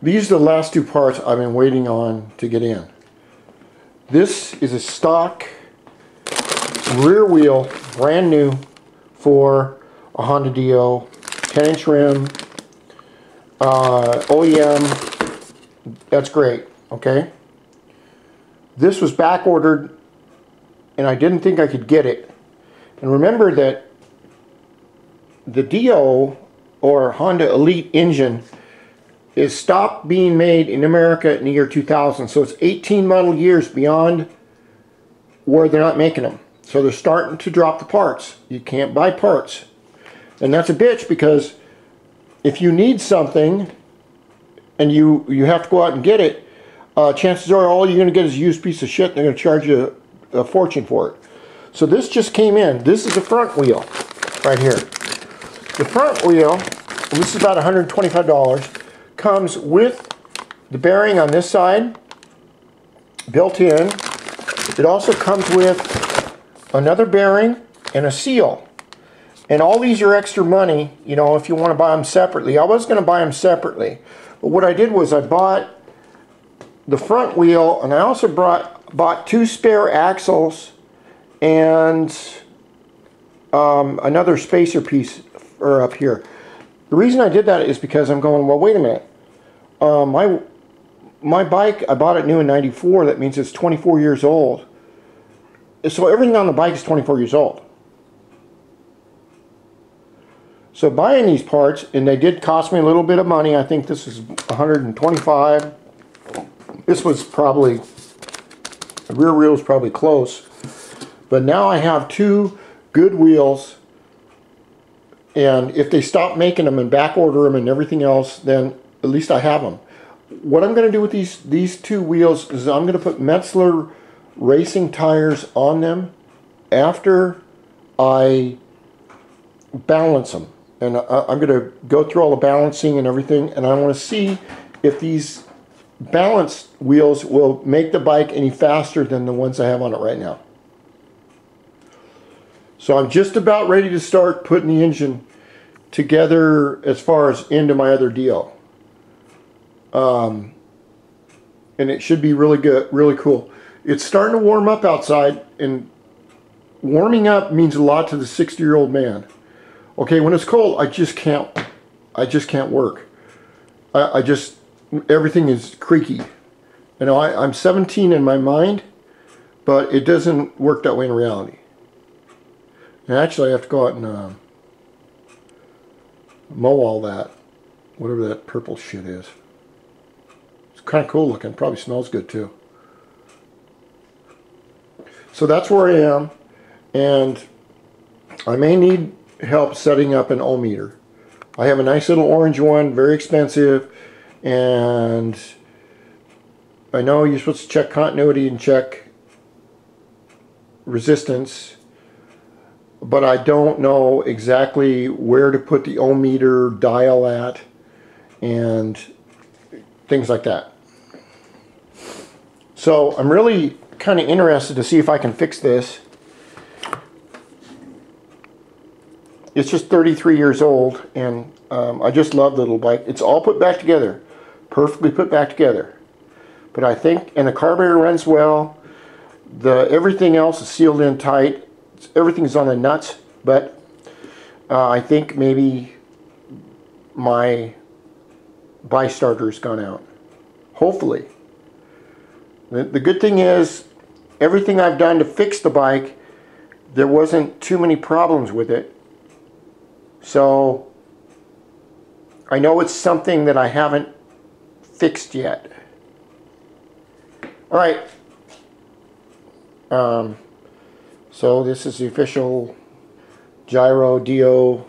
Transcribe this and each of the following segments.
These are the last two parts I've been waiting on to get in. This is a stock rear wheel, brand new, for a Honda Dio, 10-inch rim, OEM. That's great, okay? This was back ordered, and I didn't think I could get it. And remember that the Dio, or Honda Elite engine, is stopped being made in America in the year 2000. So it's 18 model years beyond where they're not making them. So they're starting to drop the parts. You can't buy parts. And that's a bitch, because if you need something and you have to go out and get it, chances are all you're going to get is a used piece of shit, and they're going to charge you a fortune for it. So this just came in. This is the front wheel right here. The front wheel, and this is about $125, comes with the bearing on this side built in. It also comes with another bearing and a seal. And all these are extra money, you know, if you want to buy them separately. I was going to buy them separately, but what I did was I bought the front wheel, and I also bought two spare axles and another spacer piece up here. The reason I did that is because I'm going, well, wait a minute. My bike, I bought it new in '94. That means it's 24 years old. So everything on the bike is 24 years old. So buying these parts, and they did cost me a little bit of money. I think this is $125. This was probably, the rear wheel was probably close. But now I have two good wheels. And if they stop making them and back order them and everything else, then at least I have them. What I'm going to do with these two wheels is I'm going to put Metzler racing tires on them after I balance them. And I'm going to go through all the balancing and everything, and I want to see if these balanced wheels will make the bike any faster than the ones I have on it right now. So I'm just about ready to start putting the engine together as far as into my other Dio. And it should be really good, really cool. It's starting to warm up outside, and warming up means a lot to the 60-year-old man. Okay, when it's cold, I just can't work. Everything is creaky. You know, I'm 17 in my mind, but it doesn't work that way in reality. And actually, I have to go out and mow all that, whatever that purple shit is. It's kind of cool looking. Probably smells good too. So that's where I am, and I may need help setting up an ohmmeter. I have a nice little orange one, very expensive, and I know you're supposed to check continuity and check resistance, but I don't know exactly where to put the ohmmeter dial at and things like that. So I'm really kind of interested to see if I can fix this. It's just 33 years old, and I just love the little bike. It's all put back together, perfectly put back together. But I think, and the carburetor runs well. Everything else is sealed in tight. Everything's on the nuts, but I think maybe my bi-starter's gone out. Hopefully. The good thing is, everything I've done to fix the bike, there wasn't too many problems with it. So I know it's something that I haven't fixed yet. All right. So this is the official Gyro Dio.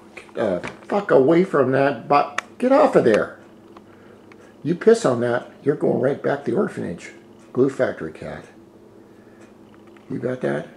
Fuck away from that, but get off of there. You piss on that, you're going right back to the orphanage. Glue factory cat. You got that?